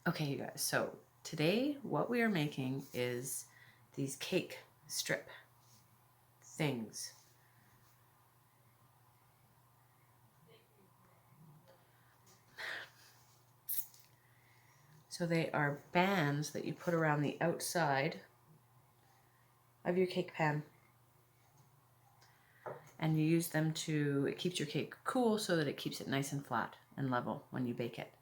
Okay, you guys, so today what we are making is these cake strip things. So they are bands that you put around the outside of your cake pan. And you use them to, it keeps your cake cool so that it keeps it nice and flat and level when you bake it.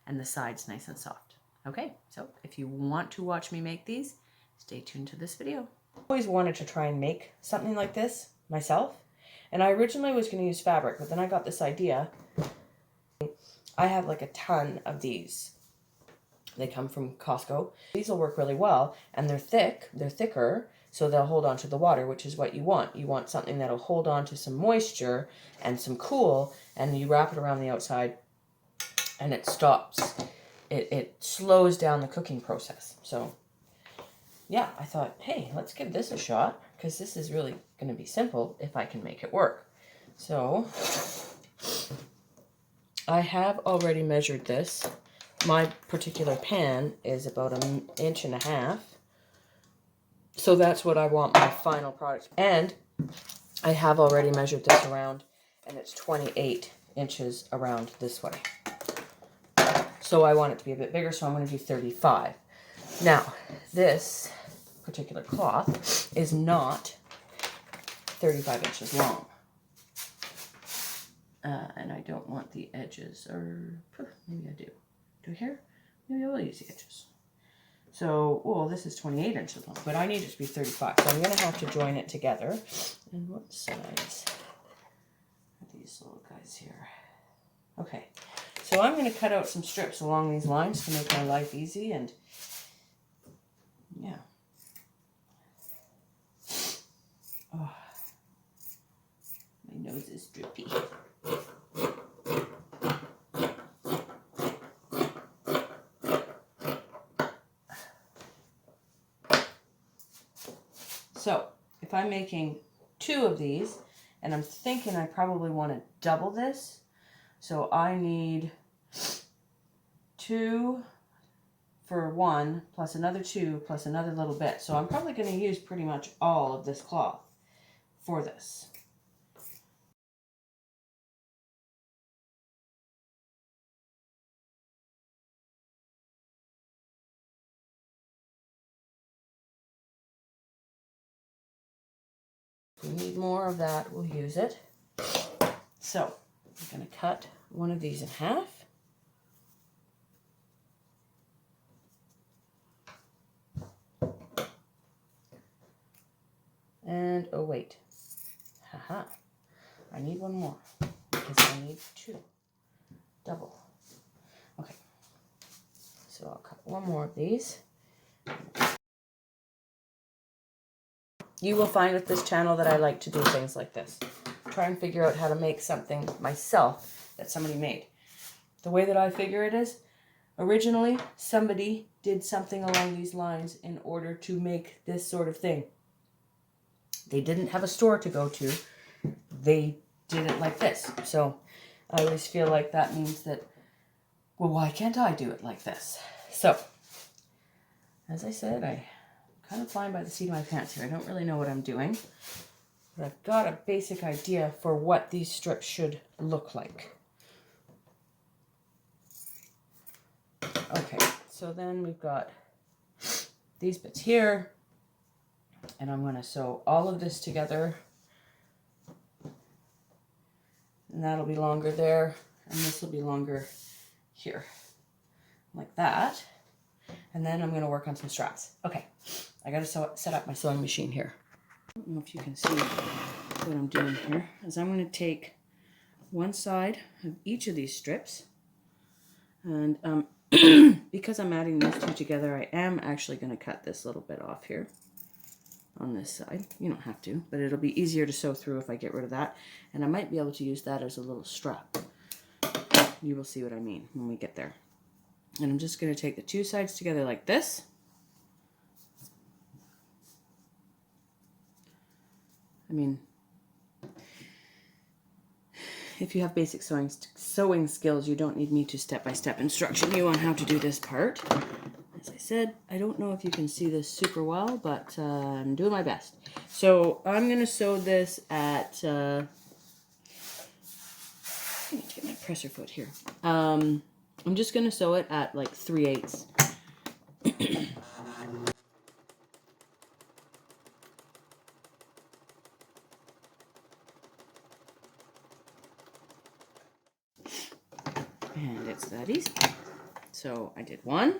And the sides nice and soft. Okay, so if you want to watch me make these, stay tuned to this video. I always wanted to try and make something like this myself. And I originally was going to use fabric, but then I got this idea. I have like a ton of these. They come from Costco. These will work really well, and they're thicker, so they'll hold on to the water, which is what you want. You want something that'll hold on to some moisture and some cool, and you wrap it around the outside, and it stops. It slows down the cooking process. So, yeah, I thought, hey, let's give this a shot, because this is really going to be simple if I can make it work. So, I have already measured this. My particular pan is about 1.5 inches. So that's what I want my final product. And I have already measured this around, and it's 28 inches around this way. So I want it to be a bit bigger, so I'm going to do 35. Now, this particular cloth is not 35 inches long. And I don't want the edges, or maybe I do. Do here? Maybe I will use the edges. So, well, this is 28 inches long, but I need it to be 35. So I'm going to have to join it together. And what size are these little guys here? Okay, so I'm going to cut out some strips along these lines to make my life easy, and yeah. Oh, my nose is drippy. So, if I'm making 2 of these, and I'm thinking I probably want to double this, so I need 2 for 1, plus another 2, plus another little bit. So I'm probably going to use pretty much all of this cloth for this. If we need more of that, we'll use it. So I'm going to cut one of these in half. And, oh wait, haha, I need one more because I need 2, double. Okay, so I'll cut one more of these. You will find with this channel that I like to do things like this. Try and figure out how to make something myself that somebody made. The way that I figure it is, originally somebody did something along these lines in order to make this sort of thing. They didn't have a store to go to. They did it like this. So I always feel like that means that, well, why can't I do it like this? So, as I said, I kind of flying by the seat of my pants here. I don't really know what I'm doing, but I've got a basic idea for what these strips should look like. Okay, so then we've got these bits here, and I'm going to sew all of this together, and that'll be longer there, and this will be longer here, like that. And then I'm going to work on some straps. Okay, I got to set up my sewing machine here. I don't know if you can see what I'm doing here. Is I'm going to take one side of each of these strips, and because I'm adding these 2 together, I am actually going to cut this little bit off here on this side. You don't have to, but it'll be easier to sew through if I get rid of that, and I might be able to use that as a little strap. You will see what I mean when we get there. And I'm just going to take the 2 sides together like this. I mean, if you have basic sewing skills, you don't need me to step-by-step instruction you on how to do this part. As I said, I don't know if you can see this super well, but I'm doing my best. So I'm going to sew this at, I need to get my presser foot here. I'm just going to sew it at like 3/8. And it's that easy. So I did one.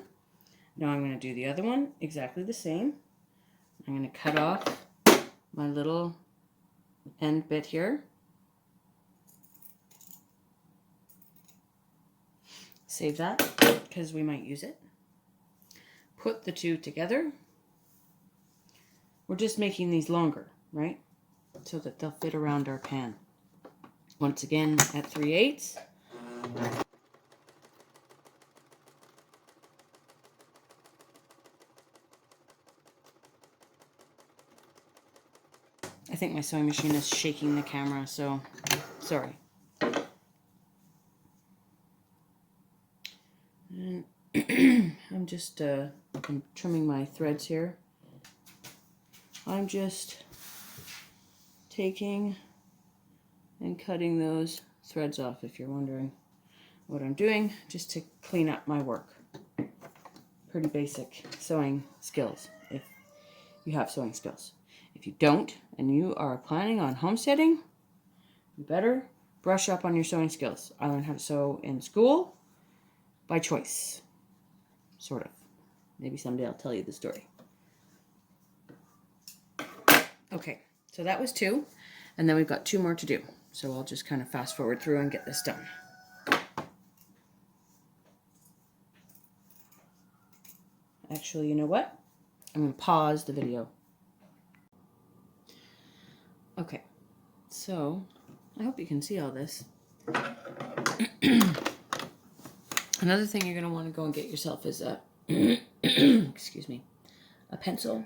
Now I'm going to do the other one exactly the same. I'm going to cut off my little end bit here. Save that because we might use it. Put the two together. We're just making these longer, right? So that they'll fit around our pan. Once again at 3/8. I think my sewing machine is shaking the camera, so sorry. And I'm just I'm trimming my threads here. I'm just taking and cutting those threads off, if you're wondering what I'm doing, just to clean up my work. Pretty basic sewing skills if you have sewing skills. If you don't and you are planning on homesteading, you better brush up on your sewing skills. I learned how to sew in school by choice, sort of. Maybe someday I'll tell you the story. Okay, so that was 2, and then we've got 2 more to do. So I'll just kind of fast forward through and get this done. Actually, you know what? I'm going to pause the video. Okay, so I hope you can see all this. Another thing you're going to want to go and get yourself is a, excuse me, a pencil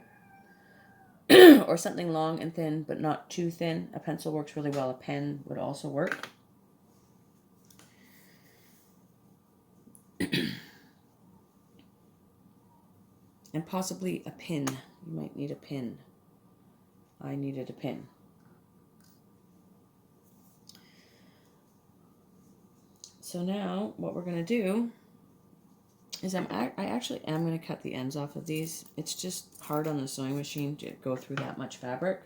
or something long and thin, but not too thin. A pencil works really well. A pen would also work. And possibly a pin. You might need a pin. I needed a pin. So now what we're going to do is I actually am going to cut the ends off of these. It's just hard on the sewing machine to go through that much fabric.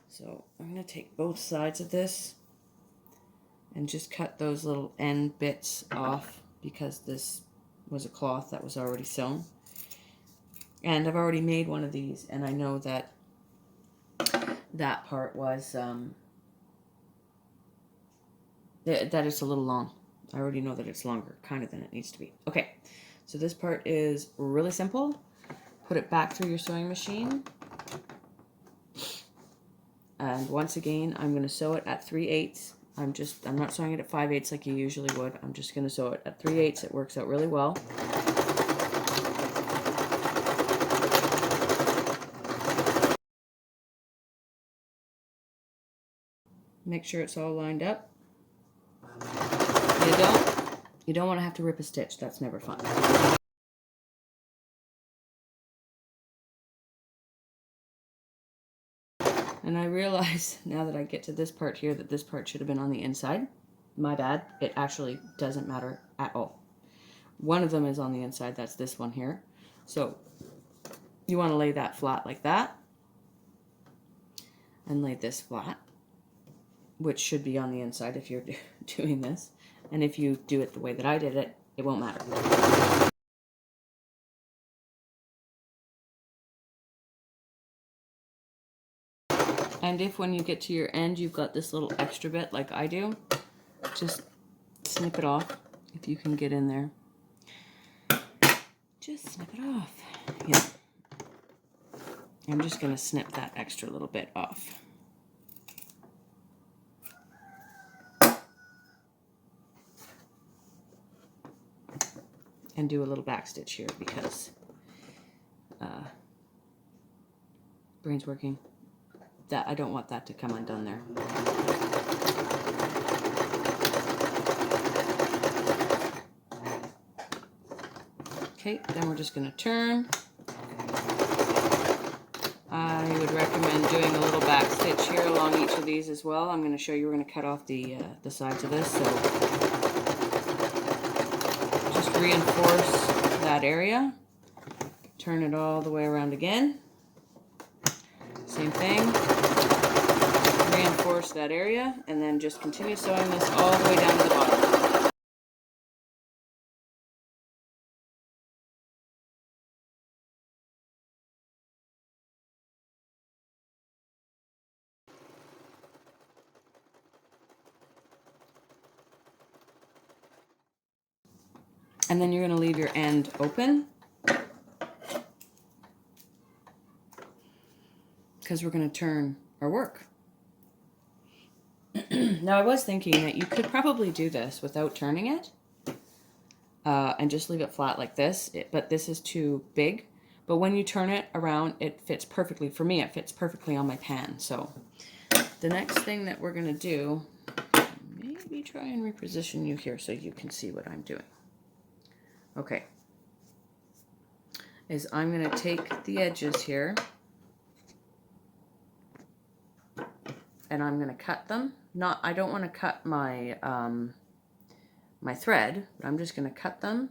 So I'm going to take both sides of this and just cut those little end bits off because this was a cloth that was already sewn. And I've already made one of these, and I know that that part was, that it's a little long. I already know that it's longer, kind of, than it needs to be. Okay, so this part is really simple. Put it back through your sewing machine. And once again, I'm going to sew it at 3/8. I'm not sewing it at 5/8 like you usually would. I'm just going to sew it at 3/8. It works out really well. Make sure it's all lined up. You don't want to have to rip a stitch. That's never fun. And I realize now that I get to this part here that this part should have been on the inside. My bad. It actually doesn't matter at all. One of them is on the inside. That's this one here. So you want to lay that flat like that. And lay this flat, which should be on the inside if you're doing this. And if you do it the way that I did it, it won't matter. And if when you get to your end, you've got this little extra bit like I do, just snip it off if you can get in there. Just snip it off. Yeah. I'm just going to snip that extra little bit off. And do a little back stitch here because brain's working. That I don't want that to come undone there. Okay, then we're just going to turn. I would recommend doing a little back stitch here along each of these as well. I'm going to show you, we're going to cut off the sides of this, so just reinforce that area. Turn it all the way around again. Same thing. Reinforce that area, and then just continue sewing this all the way down to the bottom. And then you're going to leave your end open, because we're going to turn our work. Now, I was thinking that you could probably do this without turning it and just leave it flat like this, but this is too big. But when you turn it around, it fits perfectly. For me, it fits perfectly on my pan. So the next thing that we're going to do, maybe try and reposition you here so you can see what I'm doing. Okay, is I'm going to take the edges here and I'm going to cut them. I don't want to cut my my thread, but I'm just going to cut them.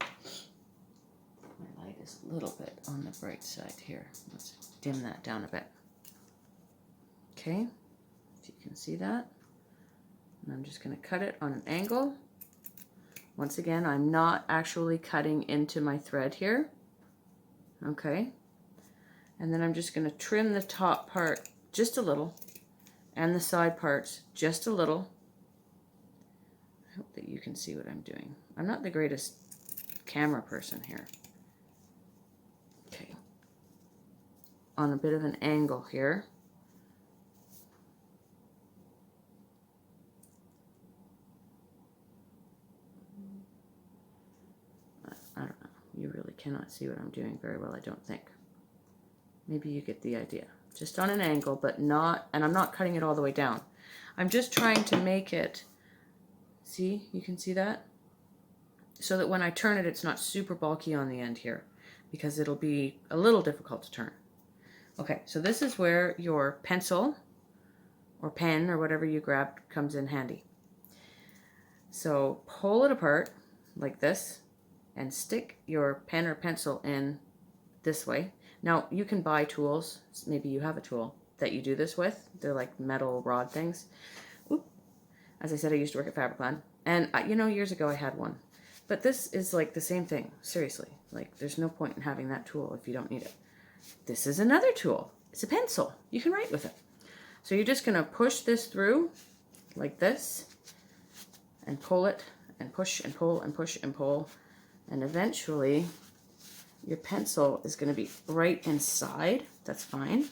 My light is a little bit on the bright side here. Let's dim that down a bit. Okay, if you can see that. And I'm just going to cut it on an angle. Once again, I'm not actually cutting into my thread here. Okay. And then I'm just going to trim the top part just a little and the side parts just a little. I hope that you can see what I'm doing. I'm not the greatest camera person here. Okay. On a bit of an angle here. I don't know. You really cannot see what I'm doing very well, I don't think. Maybe you get the idea. Just on an angle, but not, and I'm not cutting it all the way down. I'm just trying to make it, see, you can see that? So that when I turn it, it's not super bulky on the end here, because it'll be a little difficult to turn. Okay, so this is where your pencil or pen or whatever you grabbed comes in handy. So pull it apart like this and stick your pen or pencil in this way. Now you can buy tools, maybe you have a tool that you do this with. They're like metal rod things. Oop. As I said, I used to work at Fabricland, and you know, years ago I had one. But this is like the same thing, seriously. Like, there's no point in having that tool if you don't need it. This is another tool. It's a pencil. You can write with it. So you're just gonna push this through like this and pull it and push and pull and push and pull, and eventually your pencil is going to be right inside. That's fine.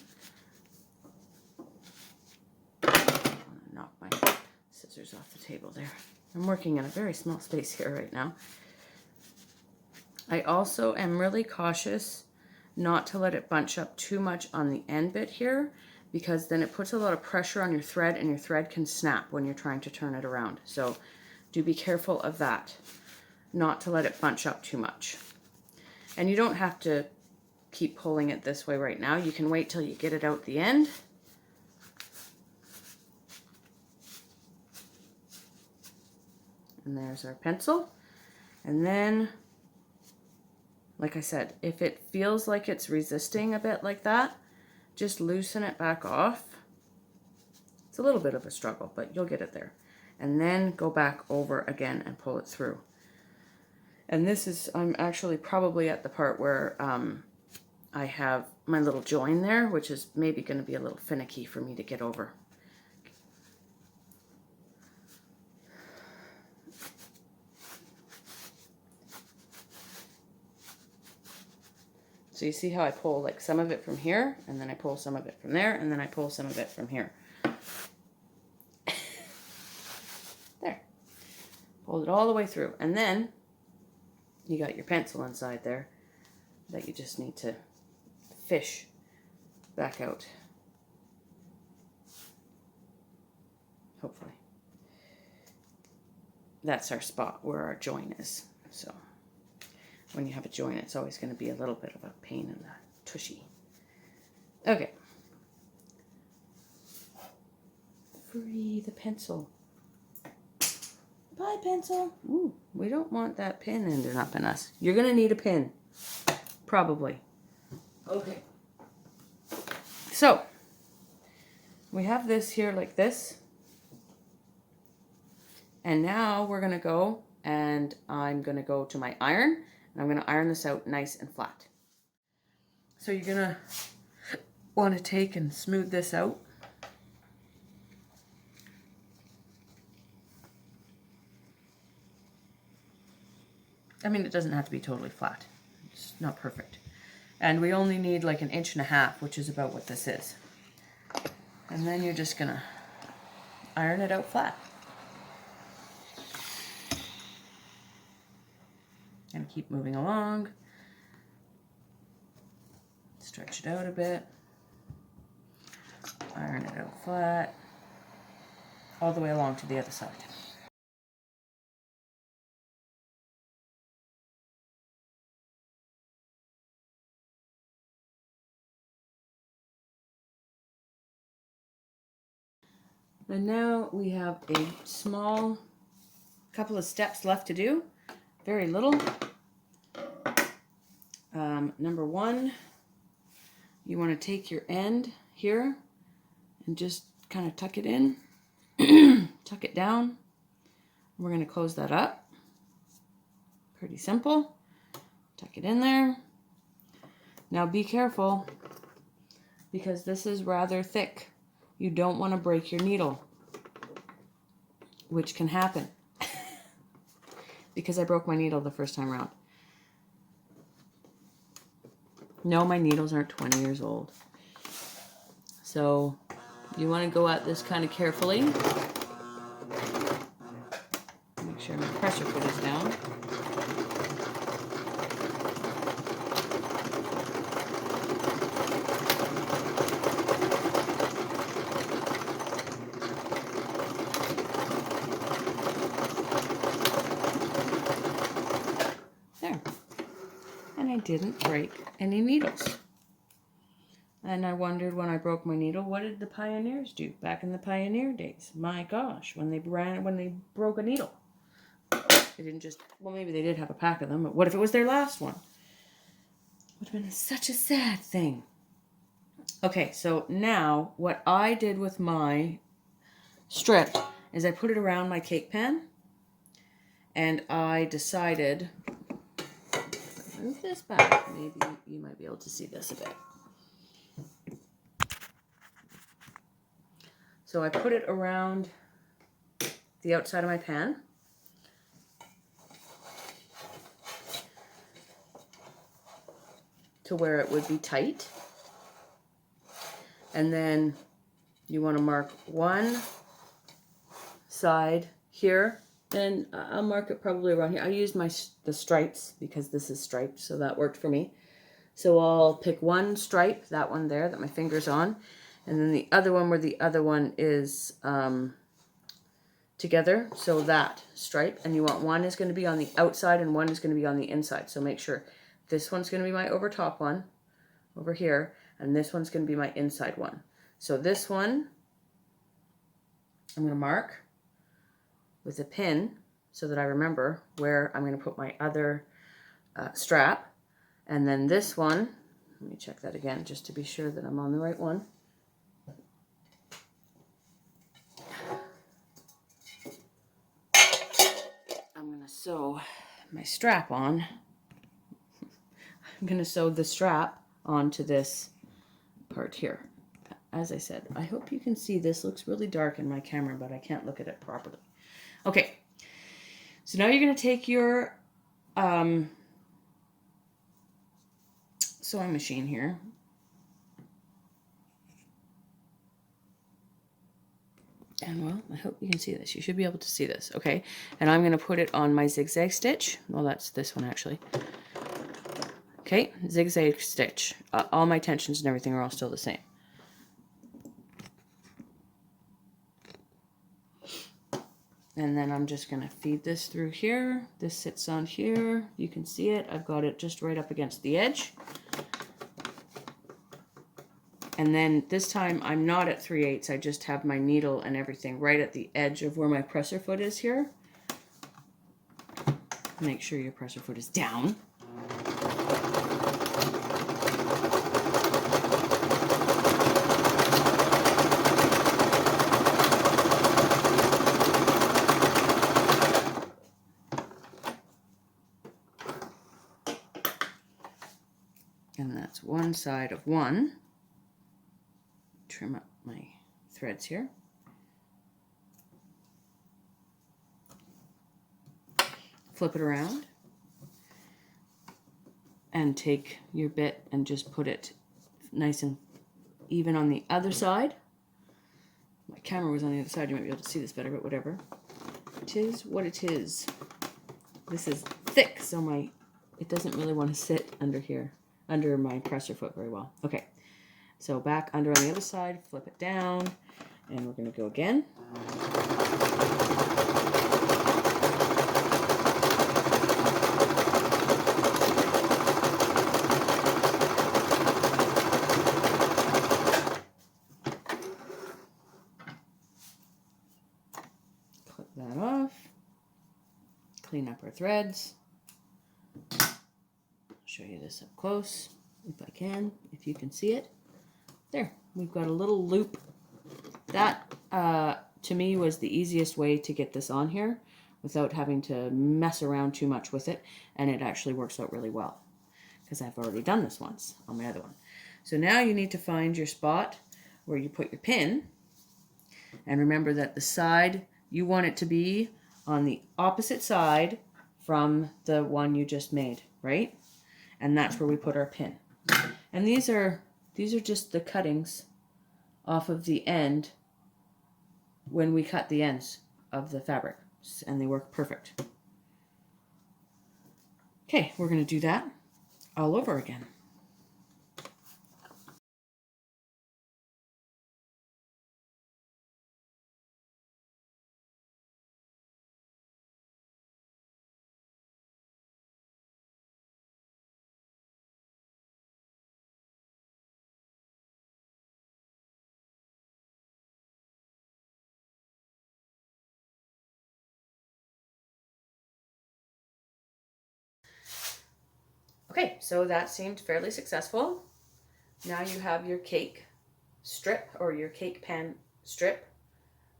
I'm going to knock my scissors off the table there. I'm working in a very small space here right now. I also am really cautious not to let it bunch up too much on the end bit here, because then it puts a lot of pressure on your thread and your thread can snap when you're trying to turn it around. So do be careful of that, not to let it bunch up too much. And you don't have to keep pulling it this way right now. You can wait till you get it out the end. And there's our pencil. And then, like I said, if it feels like it's resisting a bit like that, just loosen it back off. It's a little bit of a struggle, but you'll get it there. And then go back over again and pull it through. And this is, I'm actually probably at the part where I have my little join there, which is maybe going to be a little finicky for me to get over. So you see how I pull like some of it from here, and then I pull some of it from there, and then I pull some of it from here. There. Pulled it all the way through. And then you got your pencil inside there that you just need to fish back out. Hopefully. that's our spot where our join is. So when you have a join, it's always going to be a little bit of a pain in the tushy. Okay. Free the pencil. Bye, pencil. Ooh, we don't want that pin ending up in us. You're going to need a pin. Probably. Okay. So, we have this here like this. And now we're going to go, and I'm going to go to my iron, and I'm going to iron this out nice and flat. So you're going to want to take and smooth this out. I mean, it doesn't have to be totally flat. It's not perfect. And we only need like 1.5 inches, which is about what this is. And then you're just gonna iron it out flat. And keep moving along. Stretch it out a bit. Iron it out flat. All the way along to the other side. And now we have a small couple of steps left to do. Very little. Number one, you want to take your end here and just kind of tuck it in, tuck it down. We're going to close that up. Pretty simple. Tuck it in there. Now be careful because this is rather thick. You don't want to break your needle, which can happen because I broke my needle the first time around. No, my needles aren't 20 years old. So you want to go at this kind of carefully. Make sure my pressure foot is down. I didn't break any needles. And I wondered when I broke my needle, what did the pioneers do back in the pioneer days? My gosh, when they broke a needle. They didn't just, well, maybe they did have a pack of them, but what if it was their last one? Would have been such a sad thing. Okay, so now what I did with my strip is I put it around my cake pan, and I decided, move this back. Maybe you might be able to see this a bit. So I put it around the outside of my pan. To where it would be tight. And then you want to mark one side here. And I'll mark it probably around here. I used the stripes because this is striped, so that worked for me. So I'll pick one stripe, that one there that my finger's on, and then the other one where the other one is together, so that stripe. And you want one is going to be on the outside and one is going to be on the inside. So make sure this one's going to be my over top one over here, and this one's going to be my inside one. So this one I'm going to mark with a pin so that I remember where I'm going to put my other strap. And then this one, let me check that again just to be sure that I'm on the right one. I'm going to sew my strap on. I'm going to sew the strap onto this part here. As I said, I hope you can see this. Looks really dark in my camera, but I can't look at it properly. Okay, so now you're going to take your sewing machine here. And well, I hope you can see this. You should be able to see this, okay? And I'm going to put it on my zigzag stitch. Well, that's this one actually. Okay, zigzag stitch. All my tensions and everything are all still the same. And then I'm just going to feed this through here. This sits on here. You can see it. I've got it just right up against the edge. And then this time I'm not at 3/8. I just have my needle and everything right at the edge of where my presser foot is here. Make sure your presser foot is down. And that's one side of one. Trim up my threads here. Flip it around and take your bit and just put it nice and even on the other side. My camera was on the other side, you might be able to see this better, but whatever. It is what it is. This is thick, so it doesn't really want to sit under here, under my presser foot very well. Okay, so back under on the other side, flip it down, and we're going to go again. Clip that off. Clean up our threads. I'll show you this up close, if I can, if you can see it. There, we've got a little loop. That, to me, was the easiest way to get this on here without having to mess around too much with it, and it actually works out really well because I've already done this once on my other one. So now you need to find your spot where you put your pin, and remember that the side, you want it to be on the opposite side from the one you just made, right? And that's where we put our pin. And these are just the cuttings off of the end when we cut the ends of the fabric, and they work perfect. Okay, we're going to do that all over again. Okay, so that seemed fairly successful. Now you have your cake strip or your cake pan strip.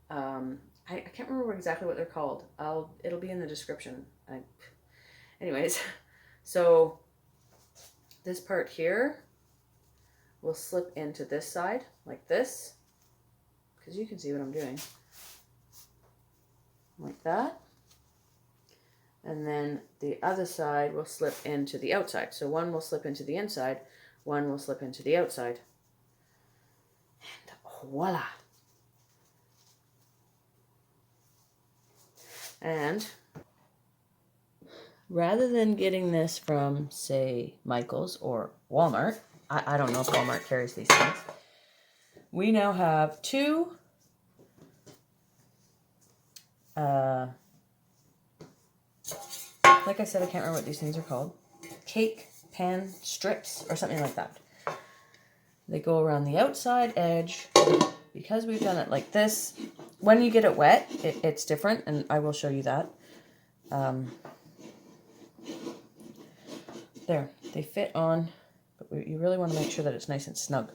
I can't remember exactly what they're called. It'll be in the description. Anyways, so this part here will slip into this side like this, because you can see what I'm doing. Like that. And then the other side will slip into the outside. So one will slip into the inside, one will slip into the outside. And voila. And rather than getting this from, say, Michael's or Walmart, I don't know if Walmart carries these things, we now have two like I said, I can't remember what these things are called. Cake pan strips or something like that. They go around the outside edge. Because we've done it like this, when you get it wet, it's different, and I will show you that. There, they fit on, but you really want to make sure that it's nice and snug.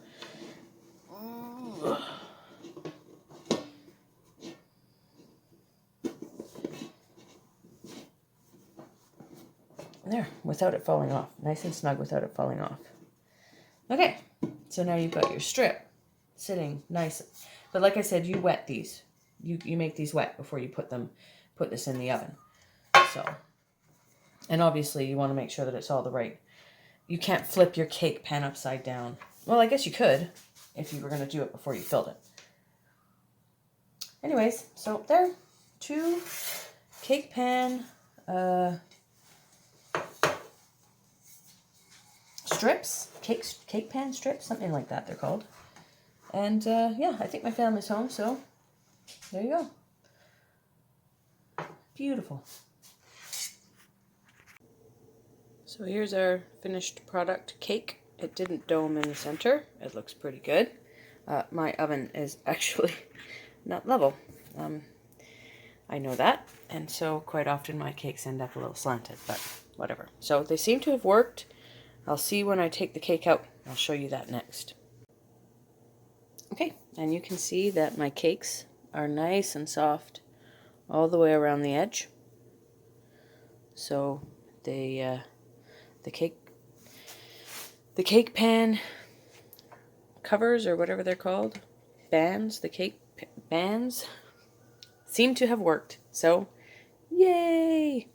There, without it falling off. Nice and snug without it falling off. Okay, so now you've got your strip sitting nice. But like I said, you wet these. You make these wet before you put this in the oven. So, and obviously you want to make sure that it's all the right. You can't flip your cake pan upside down. Well, I guess you could if you were going to do it before you filled it. Anyways, so there, two cake pan strips, cake pan strips, something like that they're called. And yeah, I think my family's home, so there you go. Beautiful. So here's our finished product cake. It didn't dome in the center. It looks pretty good. My oven is actually not level. I know that, and so quite often my cakes end up a little slanted, but whatever. So they seem to have worked. I'll see when I take the cake out. I'll show you that next. Okay, and you can see that my cakes are nice and soft all the way around the edge. So the cake pan covers, or whatever they're called, bands, the cake bands, seem to have worked. So, yay!